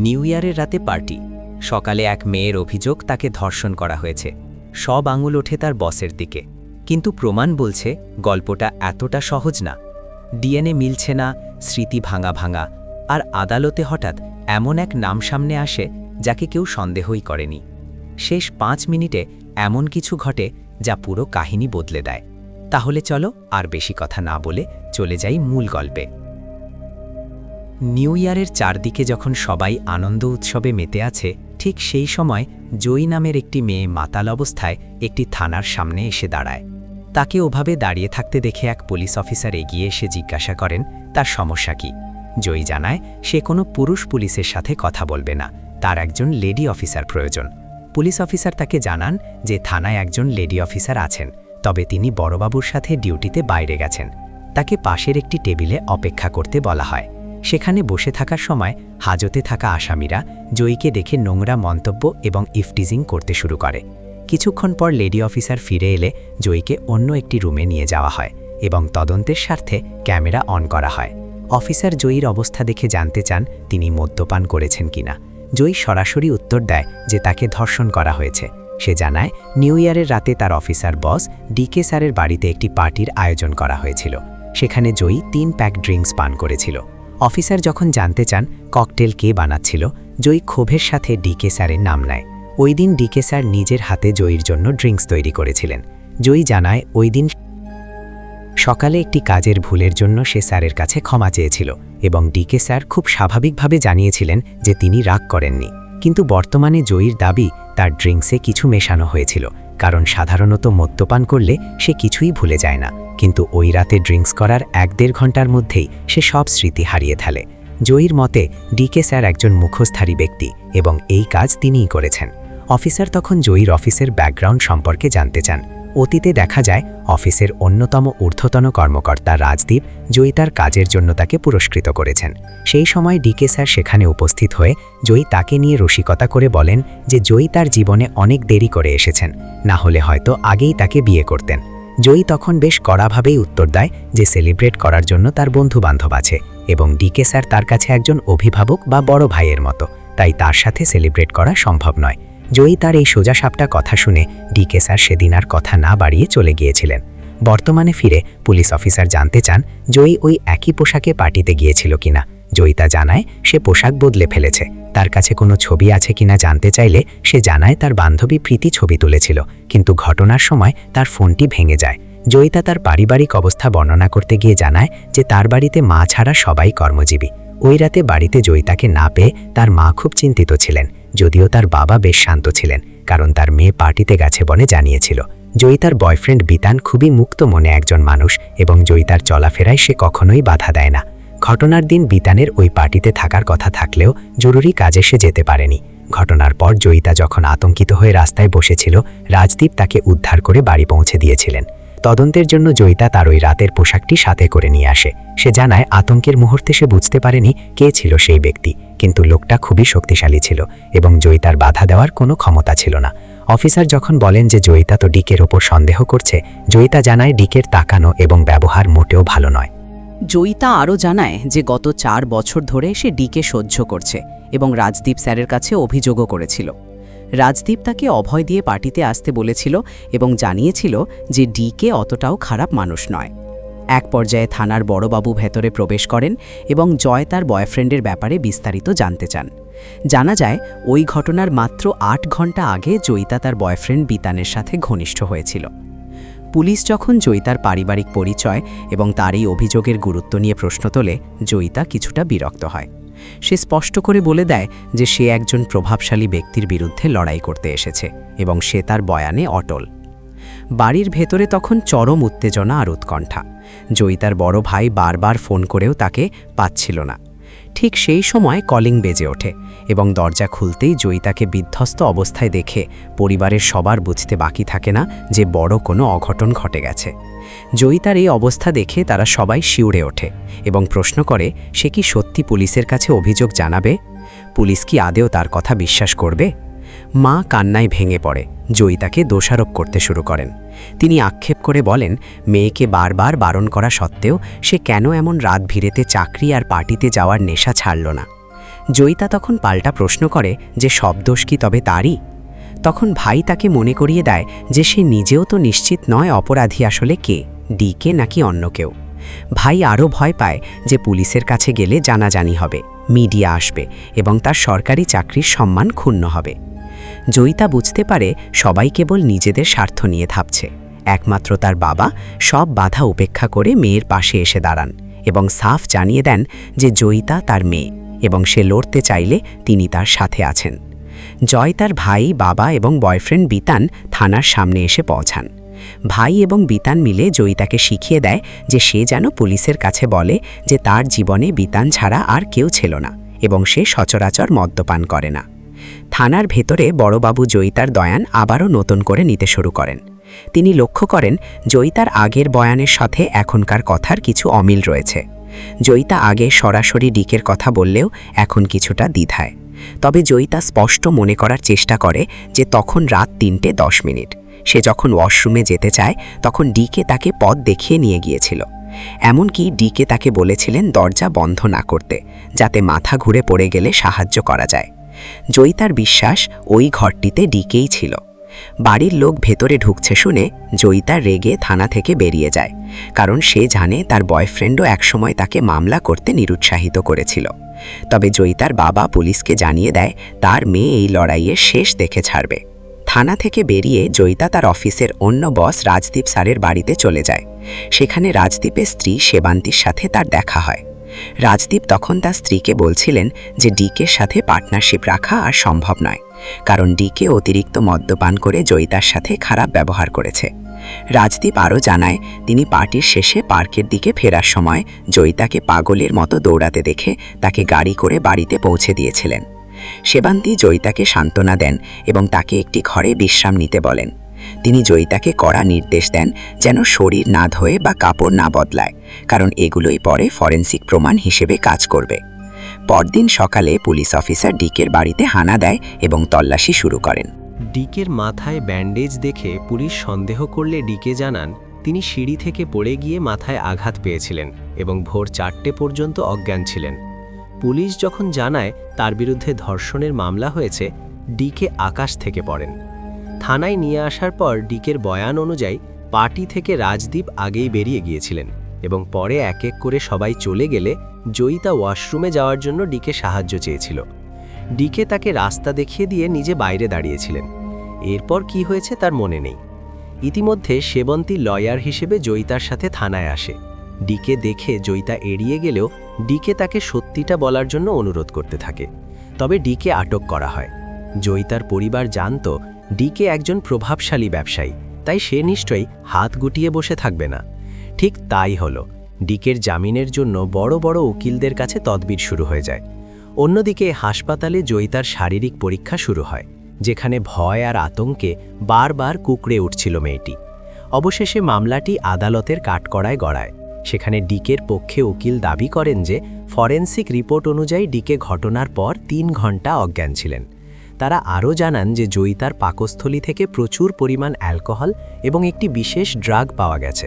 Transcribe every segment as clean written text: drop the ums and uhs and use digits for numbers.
New ইয়ারের রাতে party. সকালে এক মেয়ের অভিযোগ তাকে ধর্ষণ করা হয়েছে। সব আঙুল ওঠে তার বসের দিকে, কিন্তু প্রমাণ বলছে গল্পটা এতটা সহজ না। ডিএনএ মিলছে না, স্মৃতি ভাঙা ভাঙা, আর আদালতে হঠাৎ এমন এক নাম সামনে আসে যাকে কেউ সন্দেহই করেনি। শেষ 5 মিনিটে এমন কিছু ঘটে যা পুরো কাহিনী বদলে দেয়। তাহলে চলো আর বেশি কথা না বলে চলে যাই মূল গল্পে। নিউ ইয়ারের চারদিকে যখন সবাই আনন্দ উৎসবে মেতে আছে, ঠিক সেই সময় জয়ী নামের একটি মেয়ে মাতাল অবস্থায় একটি থানার সামনে এসে দাঁড়ায়। তাকে ওভাবে দাঁড়িয়ে থাকতে দেখে এক পুলিশ অফিসার এগিয়ে এসে জিজ্ঞাসা করেন তার সমস্যা কী। জয়ী জানায় সে কোনো পুরুষ পুলিশের সাথে কথা বলবে না, তার একজন লেডি অফিসার প্রয়োজন। পুলিশ অফিসার তাকে জানান যে থানায় একজন লেডি অফিসার আছেন, তবে তিনি বড়বাবুর সাথে ডিউটিতে বাইরে গেছেন। তাকে পাশের একটি টেবিলে অপেক্ষা করতে বলা হয়। সেখানে বসে থাকার সময় হাজতে থাকা আসামিরা জয়ীকে দেখে নোংরা মন্তব্য এবং ইফটিজিং করতে শুরু করে। কিছুক্ষণ পর লেডি অফিসার ফিরে এলে জয়ীকে অন্য একটি রুমে নিয়ে যাওয়া হয় এবং তদন্তের স্বার্থে ক্যামেরা অন করা হয়। অফিসার জয়ীর অবস্থা দেখে জানতে চান তিনি মদ্যপান করেছেন কিনা। জয়ী সরাসরি উত্তর দেয় যে তাকে ধর্ষণ করা হয়েছে। সে জানায় নিউ ইয়ারের রাতে তার অফিসার বস ডিকে স্যারের বাড়িতে একটি পার্টির আয়োজন করা হয়েছিল। সেখানে জয়ী 3 প্যাক ড্রিঙ্কস পান করেছিল। অফিসার যখন জানতে চান ককটেল কে বানাচ্ছিল, জয়ী ক্ষোভের সাথে ডিকে স্যারের নাম নেয়। ওই দিন ডিকে স্যার নিজের হাতে জয়ীর জন্য ড্রিঙ্কস তৈরি করেছিলেন। জয়ী জানায় ওই দিন সকালে একটি কাজের ভুলের জন্য সে স্যারের কাছে ক্ষমা চেয়েছিল এবং ডিকে স্যার খুব স্বাভাবিকভাবে জানিয়েছিলেন যে তিনি রাগ করেননি। কিন্তু বর্তমানে জয়ীর দাবি তার ড্রিঙ্কসে কিছু মেশানো হয়েছিল, কারণ সাধারণত মদ্যপান করলে সে কিছুই ভুলে যায় না, কিন্তু ওই রাতে ড্রিঙ্কস করার 1-1.5 ঘন্টার মধ্যেই সে সব স্মৃতি হারিয়ে ফেলে। জয়ীর মতে ডিকে স্যার একজন মুখোশধারী ব্যক্তি এবং এই কাজ তিনিই করেছেন। অফিসার তখন জয়ীর অফিসের ব্যাকগ্রাউন্ড সম্পর্কে জানতে চান। অতীতে দেখা যায় অফিসের অন্যতম ঊর্ধ্বতন কর্মকর্তা রাজদীপ জয়ী তার কাজের জন্য তাকে পুরস্কৃত করেছেন। সেই সময় ডিকে স্যার সেখানে উপস্থিত হয়ে জয়ী তাকে নিয়ে রসিকতা করে বলেন যে জয়ী তার জীবনে অনেক দেরি করে এসেছেন, না হলে হয়তো আগেই তাকে বিয়ে করতেন। জয়ী তখন বেশ কড়াভাবেই উত্তর দেয় যে সেলিব্রেট করার জন্য তার বন্ধুবান্ধব আছে এবং ডিকে স্যার তার কাছে একজন অভিভাবক বা বড় ভাইয়ের মতো, তাই তার সাথে সেলিব্রেট করা সম্ভব নয়। জয়ী তার এই সোজাসাপটা কথা শুনে ডিকে স্যার সেদিন আর কথা না বাড়িয়ে চলে গিয়েছিলেন। বর্তমানে ফিরে পুলিশ অফিসার জানতে চান জয়ী ওই একই পোশাকে পার্টিতে গিয়েছিল কিনা। জয়ী তা জানায় সে পোশাক বদলে ফেলেছে। তার কাছে কোনো ছবি আছে কিনা জানতে চাইলে সে জানায় তার বান্ধবী প্রীতি ছবি তুলেছিল, কিন্তু ঘটনার সময় তার ফোনটি ভেঙে যায়। জয়ী তার পারিবারিক অবস্থা বর্ণনা করতে গিয়ে জানায় যে তার বাড়িতে মা ছাড়া সবাই কর্মজীবী। ওই রাতে বাড়িতে জয়ী তাকে না পেয়ে তার মা খুব চিন্তিত ছিলেন, যদিও তার বাবা বেশ শান্ত ছিলেন, কারণ তার মেয়ে পার্টিতে গেছে বলে জানিয়েছিল। জয়ী তার বয়ফ্রেন্ড বিতান খুবই মুক্ত মনে একজন মানুষ এবং জয়ী তার চলাফেরায় সে কখনোই বাধা দেয় না। ঘটনার দিন বিতানের ওই পার্টিতে থাকার কথা থাকলেও জরুরি কাজে সে যেতে পারেনি। ঘটনার পর জয়ী যখন আতঙ্কিত হয়ে রাস্তায় বসেছিল, রাজদীপ তাকে উদ্ধার করে বাড়ি পৌঁছে দিয়েছিলেন। তদন্তের জন্য জয়ী তার ওই রাতের পোশাকটি সাথে করে নিয়ে আসে। সে জানায় আতঙ্কের মুহূর্তে সে বুঝতে পারেনি কে ছিল সেই ব্যক্তি, কিন্তু লোকটা খুবই শক্তিশালী ছিল এবং জয়ী বাধা দেওয়ার কোনো ক্ষমতা ছিল না। অফিসার যখন বলেন যে জয়ী তো ডিকের ওপর সন্দেহ করছে, জয়ী জানায় ডিকের তাকানো এবং ব্যবহার মোটেও ভালো নয়। জয়ী আরও জানায় যে গত 4 বছর ধরে সে ডিকে সহ্য করছে এবং রাজদীপ স্যারের কাছে অভিযোগও করেছিল। রাজদীপ তাকে অভয় দিয়ে পার্টিতে আসতে বলেছিল এবং জানিয়েছিল যে ডিকে অতটাও খারাপ মানুষ নয়। এক পর্যায়ে থানার বড়বাবু ভেতরে প্রবেশ করেন এবং জয় তার বয়ফ্রেন্ডের ব্যাপারে বিস্তারিত জানতে চান। জানা যায় ওই ঘটনার মাত্র 8 ঘন্টা আগে জয়ী তার বয়ফ্রেন্ড বিতানের সাথে ঘনিষ্ঠ হয়েছিল। পুলিশ যখন জয়ী তার পারিবারিক পরিচয় এবং তার এই অভিযোগের গুরুত্ব নিয়ে প্রশ্ন তোলে, জয়ী কিছুটা বিরক্ত হয়। সে স্পষ্ট করে বলে দেয় যে সে একজন প্রভাবশালী ব্যক্তির বিরুদ্ধে লড়াই করতে এসেছে এবং সে তার বয়ানে অটল। বাড়ির ভেতরে তখন চরম উত্তেজনা আর উৎকণ্ঠা। জয়ী তার বড় ভাই বারবার ফোন করেও তাকে পাচ্ছিল না। ঠিক সেই সময় কলিং বেজে ওঠে এবং দরজা খুলতেই জয়ী তাকে বিধ্বস্ত অবস্থায় দেখে পরিবারের সবার বুঝতে বাকি থাকে না যে বড় কোনো অঘটন ঘটে গেছে। জয়ী তার এই অবস্থা দেখে তারা সবাই শিউরে ওঠে এবং প্রশ্ন করে সে কি সত্যি পুলিশের কাছে অভিযোগ জানাবে। পুলিশ কি আদেও তার কথা বিশ্বাস করবে? মা কান্নায় ভেঙে পড়ে। জয়ী দোষারোপ করতে শুরু করেন। তিনি আক্ষেপ করে বলেন মেয়েকে বারবার বারণ করা সত্ত্বেও সে কেন এমন রাত ভিড়েতে চাকরি আর পার্টিতে যাওয়ার নেশা ছাড়ল না। জয়িতা তখন পাল্টা প্রশ্ন করে যে সব দোষ কি তবে তারই? তখন ভাই তাকে মনে করিয়ে দেয় যে সে নিজেও তো নিশ্চিত নয় অপরাধী আসলে কে, ডিকে নাকি অন্য কেউ। ভাই আরও ভয় পায় যে পুলিশের কাছে গেলে জানাজানি হবে, মিডিয়া আসবে এবং তার সরকারি চাকরির সম্মান ক্ষুণ্ণ হবে। জয়িতা বুঝতে পারে সবাই কেবল নিজেদের স্বার্থ নিয়ে ভাবছে। একমাত্র তার বাবা সব বাধা উপেক্ষা করে মেয়ের পাশে এসে দাঁড়ান এবং সাফ জানিয়ে দেন যে জয়িতা তার মেয়ে এবং সে লড়তে চাইলে তিনি তার সাথে আছেন। জয় তার ভাই, বাবা এবং বয়ফ্রেন্ড বিতান থানার সামনে এসে পৌঁছান। ভাই এবং বিতান মিলে জয়িতাকে শিখিয়ে দেয় যে সে যেন পুলিশের কাছে বলে যে তার জীবনে বিতান ছাড়া আর কেউ ছিল না এবং সে সচরাচর মদ্যপান করে না। থানার ভেতরে বড়বাবু জয়িতার বয়ান আবারও নতুন করে নিতে শুরু করেন। তিনি লক্ষ্য করেন জয়িতার আগের বয়ানের সাথে এখনকার কথার কিছু অমিল রয়েছে। জয়িতা আগে সরাসরি ডিকের কথা বললেও এখন কিছুটা দ্বিধায়। তবে জয়িতা স্পষ্ট মনে করার চেষ্টা করে যে তখন রাত 3:10। সে যখন ওয়াশরুমে যেতে চায় তখন ডিকে তাকে পথ দেখিয়ে নিয়ে গিয়েছিল। এমনকি ডিকে তাকে বলেছিলেন দরজা বন্ধ না করতে, যাতে মাথা ঘুরে পড়ে গেলে সাহায্য করা যায়। জয়িতার বিশ্বাস ওই ঘরটিতে ডিকেই ছিল। বাড়ির লোক ভেতরে ঢুকছে শুনে জয়িতা রেগে থানা থেকে বেরিয়ে যায়, কারণ সে জানে তার বয়ফ্রেন্ডও একসময় তাকে মামলা করতে নিরুৎসাহিত করেছিল। তবে জয়িতার বাবা পুলিশকে জানিয়ে দেয় তার মেয়ে এই লড়াইয়ে শেষ দেখে ছাড়বে। থানা থেকে বেরিয়ে জয়িতা তার অফিসের অন্য বস রাজদীপ স্যারের বাড়িতে চলে যায়। সেখানে রাজদীপের স্ত্রী সেবান্তির সাথে তার দেখা হয়। রাজদীপ তখন তার স্ত্রীকে বলছিলেন যে ডিকের সাথে পার্টনারশিপ রাখা আর সম্ভব নয়, কারণ ডিকে অতিরিক্ত মদ্যপান করে জয়িতার সাথে খারাপ ব্যবহার করেছে। রাজদীপ আরও জানায় তিনি পার্টির শেষে পার্কের দিকে ফেরার সময় জয়িতাকে পাগলের মতো দৌড়াতে দেখে তাকে গাড়ি করে বাড়িতে পৌঁছে দিয়েছিলেন। সেবান্তি জয়িতাকে সান্ত্বনা দেন এবং তাকে একটি ঘরে বিশ্রাম নিতে বলেন। তিনি জয়িতাকে কড়া নির্দেশ দেন যেন শরীর না ধোয়ে বা কাপড় না বদলায়, কারণ এগুলোই পরে ফরেনসিক প্রমাণ হিসেবে কাজ করবে। পরদিন সকালে পুলিশ অফিসার ডিকের বাড়িতে হানা দেয় এবং তল্লাশি শুরু করেন। ডিকের মাথায় ব্যান্ডেজ দেখে পুলিশ সন্দেহ করলে ডিকে জানান তিনি সিঁড়ি থেকে পড়ে গিয়ে মাথায় আঘাত পেয়েছিলেন এবং ভোর 4টে পর্যন্ত অজ্ঞান ছিলেন। পুলিশ যখন জানায় তার বিরুদ্ধে ধর্ষণের মামলা হয়েছে, ডিকে আকাশ থেকে পড়েন। থানায় নিয়ে আসার পর ডিকের বয়ান অনুযায়ী পার্টি থেকে রাজদীপ আগেই বেরিয়ে গিয়েছিলেন এবং পরে এক এক করে সবাই চলে গেলে জয়িতা ওয়াশরুমে যাওয়ার জন্য ডিকে সাহায্য চেয়েছিল। ডিকে তাকে রাস্তা দেখিয়ে দিয়ে নিজে বাইরে দাঁড়িয়েছিলেন। এরপর কি হয়েছে তার মনে নেই। ইতিমধ্যে সেবন্তী লয়ার হিসেবে জয়িতার সাথে থানায় আসে। ডিকে দেখে জয়িতা এড়িয়ে গেলেও ডিকে তাকে সত্যিটা বলার জন্য অনুরোধ করতে থাকে। তবে ডিকে আটক করা হয়। জয়িতার পরিবার জানত ডিকে একজন প্রভাবশালী ব্যবসায়ী, তাই সে নিশ্চয়ই হাত গুটিয়ে বসে থাকবে না। ঠিক তাই হলো। ডিকের জামিনের জন্য বড় বড় উকিলদের কাছে তদবির শুরু হয়ে যায়। অন্যদিকে হাসপাতালে জয়িতার শারীরিক পরীক্ষা শুরু হয়, যেখানে ভয় আর আতঙ্কে বারবার কুঁকড়ে উঠছিল মেয়েটি। অবশেষে মামলাটি আদালতের কাঠগড়ায় গড়ায়। সেখানে ডিকের পক্ষে উকিল দাবি করেন যে ফরেনসিক রিপোর্ট অনুযায়ী ডিকে ঘটনার পর 3 ঘন্টা অজ্ঞান ছিলেন। তারা আরও জানান যে জয়িতার পাকস্থলী থেকে প্রচুর পরিমাণ অ্যালকোহল এবং একটি বিশেষ ড্রাগ পাওয়া গেছে।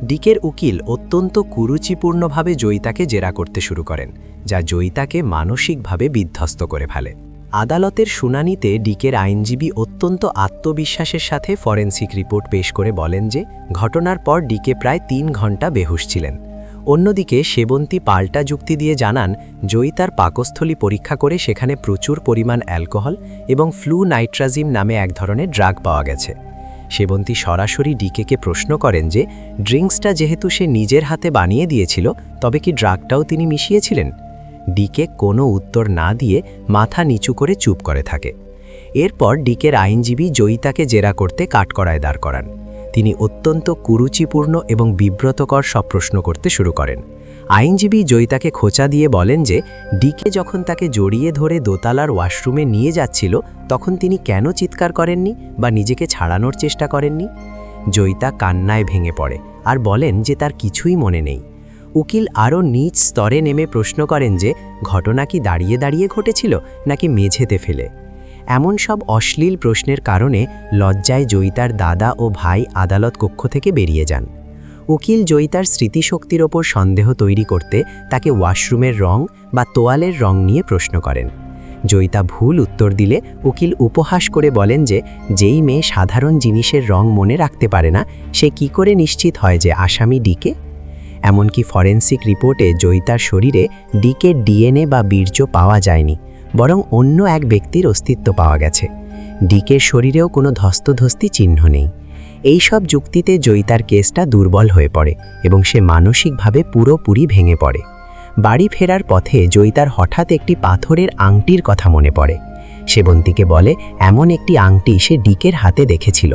ডিকের উকিল অত্যন্ত কুরুচিপূর্ণভাবে জয়িতাকে জেরা করতে শুরু করেন, যা জয়িতাকে মানসিকভাবে বিধ্বস্ত করে ফেলে। আদালতের শুনানিতে ডিকের আইনজীবী অত্যন্ত আত্মবিশ্বাসের সাথে ফরেনসিক রিপোর্ট পেশ করে বলেন যে ঘটনার পর ডিকে প্রায় 3 ঘন্টা বেহুশ ছিলেন। অন্যদিকে সেবন্তী পাল্টা যুক্তি দিয়ে জানান জয়িতার পাকস্থলী পরীক্ষা করে সেখানে প্রচুর পরিমাণ অ্যালকোহল এবং ফ্লুনাইট্রাজিম নামে এক ধরনের ড্রাগ পাওয়া গেছে। সেবন্তী সরাসরি ডিকেকে প্রশ্ন করেন যে ড্রিঙ্কসটা যেহেতু সে নিজের হাতে বানিয়ে দিয়েছিল, তবে কি ড্রাগটাও তিনি মিশিয়েছিলেন? ডিকে কোনো উত্তর না দিয়ে মাথা নিচু করে চুপ করে থাকে। এরপর ডিকের আইনজীবী জয়িতাকে জেরা করতে কাঠগড়ায় দাঁড় করান। তিনি অত্যন্ত কুরুচিপূর্ণ এবং বিব্রতকর সব প্রশ্ন করতে শুরু করেন। আইনজীবী জয়িতাকে খোঁচা দিয়ে বলেন যে ডিকে যখন তাকে জড়িয়ে ধরে দোতলার ওয়াশরুমে নিয়ে যাচ্ছিল, তখন তিনি কেন চিৎকার করেননি বা নিজেকে ছাড়ানোর চেষ্টা করেননি। জয়িতা কান্নায় ভেঙে পড়ে আর বলেন যে তার কিছুই মনে নেই। উকিল আরও নিচ স্তরে নেমে প্রশ্ন করেন যে ঘটনা কি দাঁড়িয়ে দাঁড়িয়ে ঘটেছিল নাকি মেঝেতে ফেলে। এমন সব অশ্লীল প্রশ্নের কারণে লজ্জায় জয়িতার দাদা ও ভাই আদালত কক্ষ থেকে বেরিয়ে যান। উকিল জয়িতার স্মৃতিশক্তির ওপর সন্দেহ তৈরি করতে তাকে ওয়াশরুমের রং বা তোয়ালের রং নিয়ে প্রশ্ন করেন। জয়িতা ভুল উত্তর দিলে উকিল উপহাস করে বলেন যে যেই মেয়ে সাধারণ জিনিসের রং মনে রাখতে পারে না, সে কি করে নিশ্চিত হয় যে আসামি ডিকে? এমনকি ফরেনসিক রিপোর্টে জয়িতার শরীরে ডিকের ডিএনএ বা বীর্য পাওয়া যায়নি, বরং অন্য এক ব্যক্তির অস্তিত্ব পাওয়া গেছে। ডিকের শরীরেও কোনো ধস্তধস্তি চিহ্ন নেই। এই সব যুক্তিতে জয়িতার কেসটা দুর্বল হয়ে পড়ে এবং সে মানসিকভাবে পুরোপুরি ভেঙে পড়ে। বাড়ি ফেরার পথে জয়িতার হঠাৎ একটি পাথরের আংটির কথা মনে পড়ে। সেবন্তীকে বলে এমন একটি আংটি সে ডিকের হাতে দেখেছিল,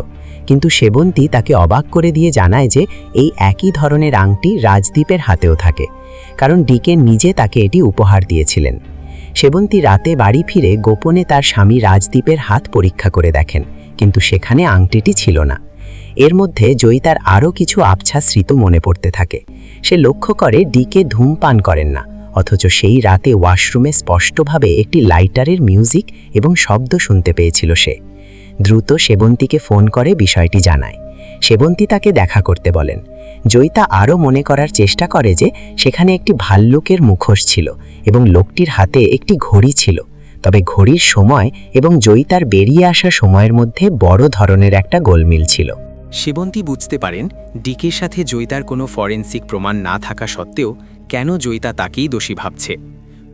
কিন্তু সেবন্তী তাকে অবাক করে দিয়ে জানায় যে এই একই ধরনের আংটি রাজদীপের হাতেও থাকে, কারণ ডিকে নিজে তাকে এটি উপহার দিয়েছিলেন। সেবন্তী রাতে বাড়ি ফিরে গোপনে তার স্বামী রাজদীপের হাত পরীক্ষা করে দেখেন, কিন্তু সেখানে আংটিটি ছিল না। এর মধ্যে জয়িতার আরও কিছু আবছা স্মৃতি মনে পড়তে থাকে। সে লক্ষ্য করে ডিকে ধূমপান করেন না, অথচ সেই রাতে ওয়াশরুমে স্পষ্টভাবে একটি লাইটারের মিউজিক এবং শব্দ শুনতে পেয়েছিল সে। দ্রুত সেবন্তীকে ফোন করে বিষয়টি জানায়। সেবন্তী তাকে দেখা করতে বলেন। জয়িতা আরও মনে করার চেষ্টা করে যে সেখানে একটি ভাল্লুকের মুখোশ ছিল এবং লোকটির হাতে একটি ঘড়ি ছিল, তবে ঘড়ির সময় এবং জয়িতার বেরিয়ে আসা সময়ের মধ্যে বড় ধরনের একটা গোলমিল ছিল। সেবন্তী বুঝতে পারেন ডিকের সাথে জয়িতার কোনো ফরেনসিক প্রমাণ না থাকা সত্ত্বেও কেন জয়িতা তাকেই দোষী ভাবছে।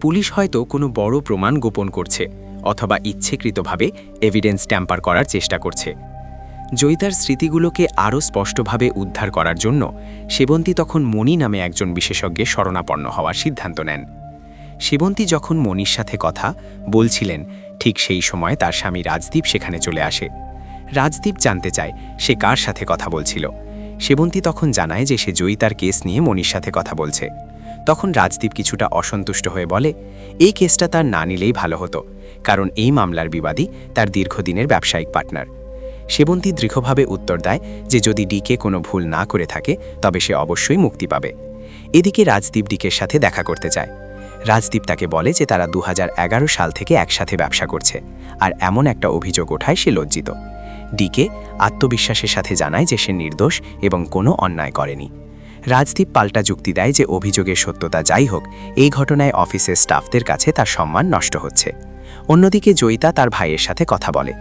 পুলিশ হয়তো কোনো বড় প্রমাণ গোপন করছে, অথবা ইচ্ছেকৃতভাবে এভিডেন্স ট্যাম্পার করার চেষ্টা করছে। জয়িতার স্মৃতিগুলোকে আরও স্পষ্টভাবে উদ্ধার করার জন্য সেবন্তী তখন মণি নামে একজন বিশেষজ্ঞের শরণাপন্ন হওয়ার সিদ্ধান্ত নেন। সেবন্তী যখন মণির সাথে কথা বলছিলেন, ঠিক সেই সময় তার স্বামী রাজদীপ সেখানে চলে আসে। রাজদীপ জানতে চায় সে কার সাথে কথা বলছিল। সেবন্তী তখন জানায় যে সে জয়িতার কেস নিয়ে মণির সাথে কথা বলছে। তখন রাজদীপ কিছুটা অসন্তুষ্ট হয়ে বলে এই কেসটা তার না নিলেই ভালো হতো, কারণ এই মামলার বিবাদী তার দীর্ঘদিনের ব্যবসায়িক পার্টনার। সেবন্তী দৃঢ়ভাবে উত্তর দেয় যে যদি ডিকে কোনো ভুল না করে থাকে তবে সে অবশ্যই মুক্তি পাবে। এদিকে রাজদীপ ডিকের সাথে দেখা করতে চায়। রাজদীপ তাকে বলে যে তারা 2011 সাল থেকে একসাথে ব্যবসা করছে, আর এমন একটা অভিযোগ ওঠায় সে লজ্জিত। ডিকে আত্মবিশ্বাসের সাথে জানায় যে সে নির্দোষ এবং কোনো অন্যায় করেনি। রাজদীপ পাল্টা যুক্তি দেয় যে অভিযোগের সত্যতা যাই হোক, এই ঘটনায় অফিসের স্টাফদের কাছে তার সম্মান নষ্ট হচ্ছে। অন্যদিকে জয়িতা তার ভাইয়ের সাথে কথা বলে।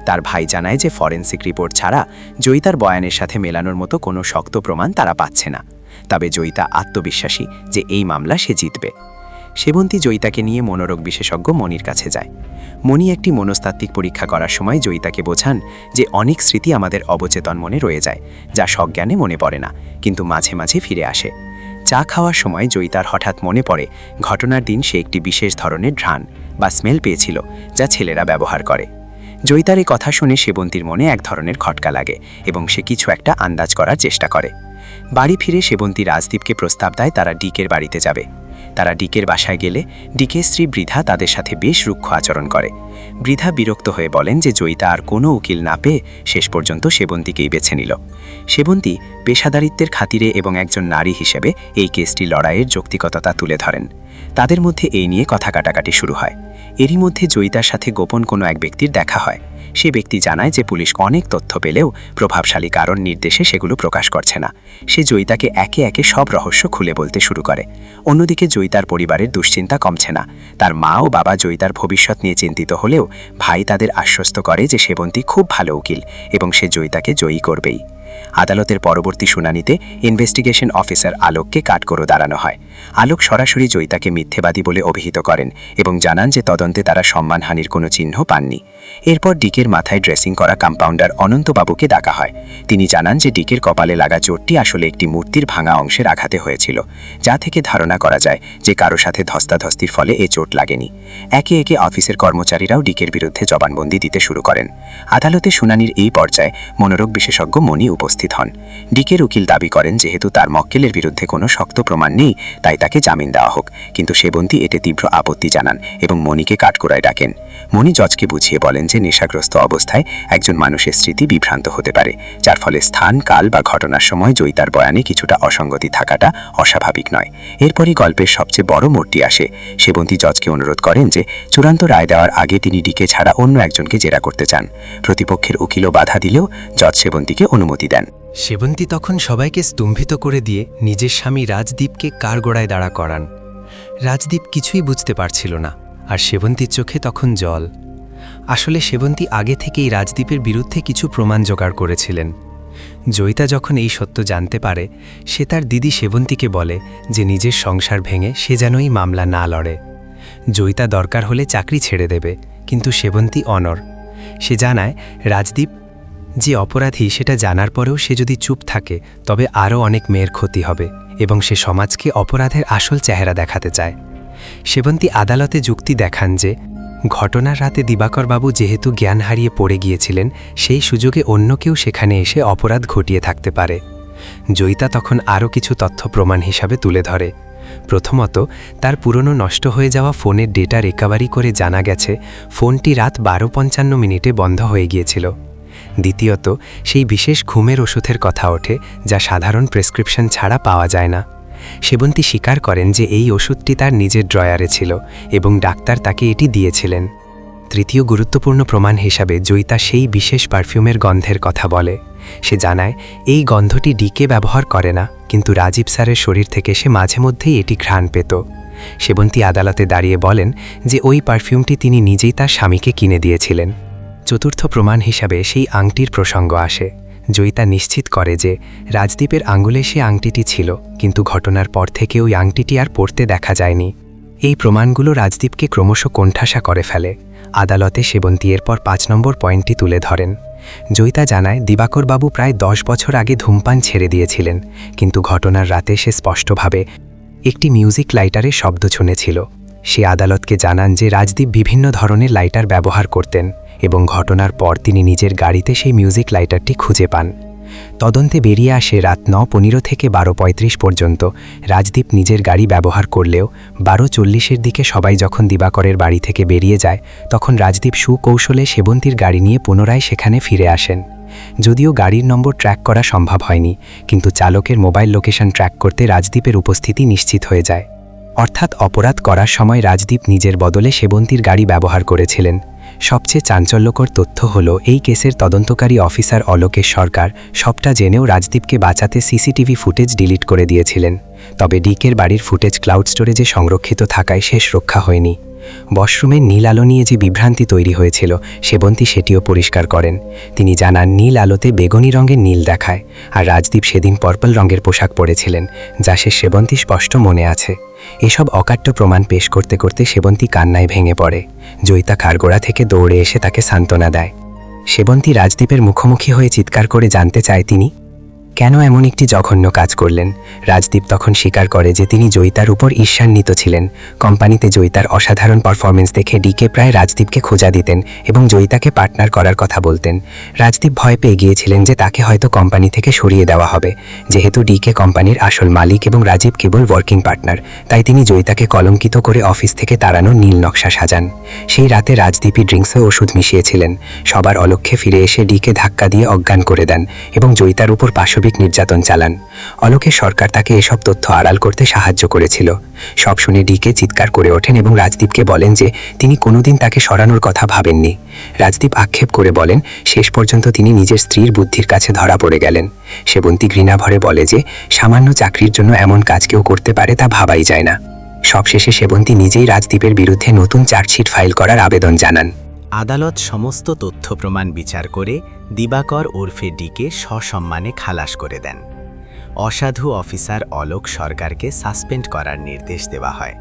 তার ভাই জানায় যে ফরেনসিক রিপোর্ট ছাড়া জয়িতার বয়ানের সাথে মেলানোর মতো কোনো শক্ত প্রমাণ তারা পাচ্ছে না। তবে জয়িতা আত্মবিশ্বাসী যে এই মামলা সে জিতবে। সেবন্তী জয়িতাকে নিয়ে মনোরোগ বিশেষজ্ঞ মণির কাছে যায়। মণি একটি মনস্তাত্ত্বিক পরীক্ষা করার সময় জয়িতাকে বোঝান যে অনেক স্মৃতি আমাদের অবচেতন মনে রয়ে যায়, যা সজ্ঞানে মনে পড়ে না, কিন্তু মাঝে মাঝে ফিরে আসে। চা খাওয়ার সময় জয়িতার হঠাৎ মনে পড়ে ঘটনার দিন সে একটি বিশেষ ধরনের ঘ্রাণ বা স্মেল পেয়েছিল, যা ছেলেরা ব্যবহার করে। জয়িতার এই কথা শুনে সেবন্তীর মনে এক ধরনের খটকা লাগে এবং সে কিছু একটা আন্দাজ করার চেষ্টা করে। বাড়ি ফিরে সেবন্তী রাজদীপকে প্রস্তাব দেয় তারা ডিকের বাড়িতে যাবে। তারা ডিকের বাসায় গেলে ডিকের স্ত্রী বৃদ্ধা তাদের সাথে বেশ রুক্ষ আচরণ করে। বৃদ্ধা বিরক্ত হয়ে বলেন যে জয়িতা আর কোনো উকিল না পেয়ে শেষ পর্যন্ত সেবন্তীকেই বেছে নিল। সেবন্তী পেশাদারিত্বের খাতিরে এবং একজন নারী হিসেবে এই কেসটি লড়াইয়ের যৌক্তিকতা তুলে ধরেন। তাদের মধ্যে এই নিয়ে কথা কাটাকাটি শুরু হয়। এরই মধ্যে জয়িতার সাথে গোপন কোনো এক ব্যক্তির দেখা হয়। সে ব্যক্তি জানায় যে পুলিশ অনেক তথ্য পেলেও প্রভাবশালী কারণ নির্দেশে সেগুলো প্রকাশ করছে না। সে জয়িতাকে একে একে সব রহস্য খুলে বলতে শুরু করে। অন্যদিকে জয়িতার পরিবারের দুশ্চিন্তা কমছে না। তার মা ও বাবা জয়িতার ভবিষ্যৎ নিয়ে চিন্তিত হলেও ভাই তাদের আশ্বস্ত করে যে সেবন্তী খুব ভালো উকিল এবং সে জয়িতাকে জয়ী করবেই। আদালতের পরবর্তী শুনানিতে ইনভেস্টিগেশন অফিসার আলোককে কাঠগড়ো দাঁড়ানো হয়। আলোক সরাসরি জয়িতাকে মিথ্যেবাদী বলে অভিহিত করেন এবং জানান যে তদন্তে তারা সম্মানহানির কোনো চিহ্ন পাননি। এরপর ডিকের মাথায় ড্রেসিং করা কম্পাউন্ডার অনন্তবাবুকে ডাকা হয়। তিনি জানান যে ডিকের কপালে লাগা চোটটি আসলে একটি মূর্তির ভাঙা অংশের আঘাতে হয়েছিল, যা থেকে ধারণা করা যায় যে কারো সাথে ধস্তাধস্তির ফলে এ চোট লাগেনি। একে একে অফিসের কর্মচারীরাও ডিকের বিরুদ্ধে জবানবন্দি দিতে শুরু করেন। আদালতে শুনানির এই পর্যায়ে মনোরোগ বিশেষজ্ঞ মণি উপস্থিত হন। ডিকের উকিল দাবি করেন যেহেতু তার মক্কেলের বিরুদ্ধে কোনো শক্ত প্রমাণ নেই, তাই তাকে জামিন দেওয়া হোক, কিন্তু সেবন্তী এতে তীব্র আপত্তি জানান এবং মণিকে কাঠগড়ায় ডাকেন। মণি জজকে বুঝিয়ে বলেন যে নেশাগ্রস্ত অবস্থায় একজন মানুষের স্মৃতি বিভ্রান্ত হতে পারে, যার ফলে স্থান, কাল বা ঘটনার সময় জয়িতার বয়ানে কিছুটা অসঙ্গতি থাকাটা অস্বাভাবিক নয়। এরপরই গল্পের সবচেয়ে বড় মোড়টি আসে। সেবন্তী জজকে অনুরোধ করেন যে চূড়ান্ত রায় দেওয়ার আগে তিনি ডিকে ছাড়া অন্য একজনকে জেরা করতে চান। প্রতিপক্ষের উকিলও বাধা দিলেও জজ সেবন্তীকে অনুমতি দেন। সেবন্তী তখন সবাইকে স্তম্ভিত করে দিয়ে নিজের স্বামী রাজদীপকে কাঠগড়ায় দাঁড়া করান। রাজদীপ কিছুই বুঝতে পারছিল না, আর সেবন্তীর চোখে তখন জল। আসলে সেবন্তী আগে থেকেই রাজদীপের বিরুদ্ধে কিছু প্রমাণ জোগাড় করেছিলেন। জয়িতা যখন এই সত্য জানতে পারে, সে তার দিদি সেবন্তীকে বলে যে নিজের সংসার ভেঙে সে যেন এই মামলা না লড়ে। জয়িতা দরকার হলে চাকরি ছেড়ে দেবে, কিন্তু সেবন্তী অনড়। সে জানায় রাজদীপ যে অপরাধী সেটা জানার পরেও সে যদি চুপ থাকে তবে আরও অনেক মেয়ের ক্ষতি হবে, এবং সে সমাজকে অপরাধের আসল চেহারা দেখাতে চায়। সেবন্তী আদালতে যুক্তি দেখান যে ঘটনার রাতে দিবাকরবাবু যেহেতু জ্ঞান হারিয়ে পড়ে গিয়েছিলেন, সেই সুযোগে অন্য কেউ সেখানে এসে অপরাধ ঘটিয়ে থাকতে পারে। জয়িতা তখন আরও কিছু তথ্য প্রমাণ হিসাবে তুলে ধরে। প্রথমত, তার পুরনো নষ্ট হয়ে যাওয়া ফোনের ডেটা রিকভারি করে জানা গেছে ফোনটি রাত 12:55 বন্ধ হয়ে গিয়েছিল। দ্বিতীয়ত, সেই বিশেষ ঘুমের ওষুধের কথা ওঠে যা সাধারণ প্রেসক্রিপশন ছাড়া পাওয়া যায় না। সেবন্তী স্বীকার করেন যে এই ওষুধটি তার নিজের ড্রয়ারে ছিল এবং ডাক্তার তাকে এটি দিয়েছিলেন। তৃতীয় গুরুত্বপূর্ণ প্রমাণ হিসাবে জয়িতা সেই বিশেষ পারফিউমের গন্ধের কথা বলে। সে জানায় এই গন্ধটি ডিকে ব্যবহার করে না, কিন্তু রাজীব স্যারের শরীর থেকে সে মাঝে মধ্যেই এটি ঘ্রাণ পেত। সেবন্তী আদালতে দাঁড়িয়ে বলেন যে ওই পারফিউমটি তিনি নিজেই তার স্বামীকে কিনে দিয়েছিলেন। চতুর্থ প্রমাণ হিসাবে সেই আংটির প্রসঙ্গ আসে। জয়িতা নিশ্চিত করে যে রাজদীপের আঙুলে সে আংটিটি ছিল, কিন্তু ঘটনার পর থেকে ওই আংটিটি আর পরতে দেখা যায়নি। এই প্রমাণগুলো রাজদীপকে ক্রমশ কোণঠাসা করে ফেলে। আদালতে সেবন্তী এরপর 5 নম্বর পয়েন্টটি তুলে ধরেন। জয়িতা জানায় দিবাকরবাবু প্রায় 10 বছর আগে ধূমপান ছেড়ে দিয়েছিলেন, কিন্তু ঘটনার রাতে সে স্পষ্টভাবে একটি মিউজিক লাইটারের শব্দ শুনেছিল। সে আদালতকে জানান যে রাজদীপ বিভিন্ন ধরনের লাইটার ব্যবহার করতেন এবং ঘটনার পর তিনি নিজের গাড়িতে সেই মিউজিক লাইটারটি খুঁজে পান। তদন্তে বেরিয়ে আসে রাত 9:15 থেকে 12:35 পর্যন্ত রাজদীপ নিজের গাড়ি ব্যবহার করলেও 12:40 দিকে সবাই যখন দিবাকরের বাড়ি থেকে বেরিয়ে যায়, তখন রাজদীপ সুকৌশলে সেবন্তীর গাড়ি নিয়ে পুনরায় সেখানে ফিরে আসেন। যদিও গাড়ির নম্বর ট্র্যাক করা সম্ভব হয়নি, কিন্তু চালকের মোবাইল লোকেশন ট্র্যাক করতে রাজদীপের উপস্থিতি নিশ্চিত হয়ে যায়। অর্থাৎ অপরাধ করার সময় রাজদীপ নিজের বদলে সেবন্তীর গাড়ি ব্যবহার করেছিলেন। সবচেয়ে চাঞ্চল্যকর তথ্য হল এই কেসের তদন্তকারী অফিসার অলোকেশ সরকার সবটা জেনেও রাজদীপকে বাঁচাতে সিসিটিভি ফুটেজ ডিলিট করে দিয়েছিলেন। তবে ডিকের বাড়ির ফুটেজ ক্লাউড স্টোরেজে সংরক্ষিত থাকায় শেষ রক্ষা হয়নি। ওয়াশরুমের নীল আলো নিয়ে যে বিভ্রান্তি তৈরি হয়েছিল, সেবন্তী সেটিও পরিষ্কার করেন। তিনি জানান নীল আলোতে বেগুনি রঙের নীল দেখায়, আর রাজদীপ সেদিন পার্পল রঙের পোশাক পরেছিলেন, যা সে সেবন্তী স্পষ্ট মনে আছে। এসব অকাট্য প্রমাণ পেশ করতে করতে সেবন্তী কান্নায় ভেঙে পড়ে। জয়িতা কাঠগড়া থেকে দৌড়ে এসে তাকে সান্ত্বনা দেয়। সেবন্তী রাজদীপের মুখোমুখি হয়ে চিৎকার করে জানতে চায় তিনি কেন এমন একটি জঘন্য কাজ করলেন। রাজদীপ তখন স্বীকার করে যে তিনি জয়িতার উপর ঈর্ষান্বিত ছিলেন। কোম্পানিতে জয়িতার অসাধারণ পারফরমেন্স দেখে ডিকে প্রায় রাজদীপকে খোঁজা দিতেন এবং জয়িতাকে পার্টনার করার কথা বলতেন। রাজদীপ ভয় পেয়ে গিয়েছিলেন যে তাকে হয়তো কোম্পানি থেকে সরিয়ে দেওয়া হবে। যেহেতু ডিকে কোম্পানির আসল মালিক এবং রাজীব কেবল ওয়ার্কিং পার্টনার, তাই তিনি জয়িতাকে কলঙ্কিত করে অফিস থেকে তাড়ানোর নীল নকশা সাজান। সেই রাতে রাজদীপই ড্রিঙ্কসে ওষুধ মিশিয়েছিলেন। সবার অলক্ষ্যে ফিরে এসে ডিকে ধাক্কা দিয়ে অজ্ঞান করে দেন এবং জয়িতার উপর নির্যাতন চালান। অলোকেশ সরকার তাকে এসব তথ্য আড়াল করতে সাহায্য করেছিল। সব শুনে ডিকে চিৎকার করে ওঠেন এবং রাজদীপকে বলেন যে তিনি কোনোদিন তাকে সরানোর কথা ভাবেননি। রাজদীপ আক্ষেপ করে বলেন শেষ পর্যন্ত তিনি নিজের স্ত্রীর বুদ্ধির কাছে ধরা পড়ে গেলেন। সেবন্তী ঘৃণাভরে বলে যে সামান্য চাকরির জন্য এমন কাজ কেউ করতে পারে তা ভাবাই যায় না। সবশেষে সেবন্তী নিজেই রাজদীপের বিরুদ্ধে নতুন চার্জশিট ফাইল করার আবেদন জানান। আদালত সমস্ত তথ্য প্রমাণ বিচার করে দিবাকর ওরফে ডিকে সসম্মানে খালাস করে দেন। অসাধু অফিসার অলোক সরকারকে সাসপেন্ড করার নির্দেশ দেওয়া হয়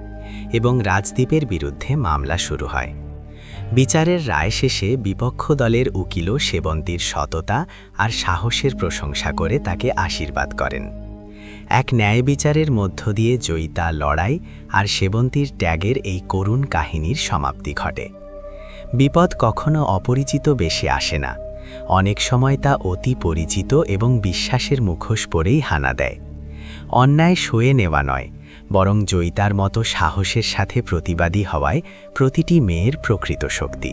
এবং রাজদীপের বিরুদ্ধে মামলা শুরু হয়। বিচারের রায় শেষে বিপক্ষ দলের উকিলও সেবন্তীর সততা আর সাহসের প্রশংসা করে তাকে আশীর্বাদ করেন। এক ন্যায় বিচারের মধ্য দিয়ে জয়িতা লড়াই আর সেবন্তীর ত্যাগের এই করুণ কাহিনীর সমাপ্তি ঘটে। বিপদ কখনো অপরিচিত বেশে আসে না, অনেক সময় তা অতি পরিচিত এবং বিশ্বাসের মুখোশ পরেই হানা দেয়। অন্যায় সয়ে নেওয়া নয়, বরং জয়িতার মতো সাহসের সাথে প্রতিবাদী হওয়ায় প্রতিটি মেয়ের প্রকৃত শক্তি।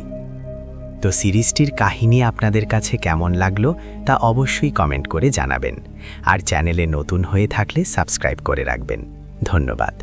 তো সিরিজটির কাহিনী আপনাদের কাছে কেমন লাগলো তা অবশ্যই কমেন্ট করে জানাবেন, আর চ্যানেলে নতুন হয়ে থাকলে সাবস্ক্রাইব করে রাখবেন। ধন্যবাদ।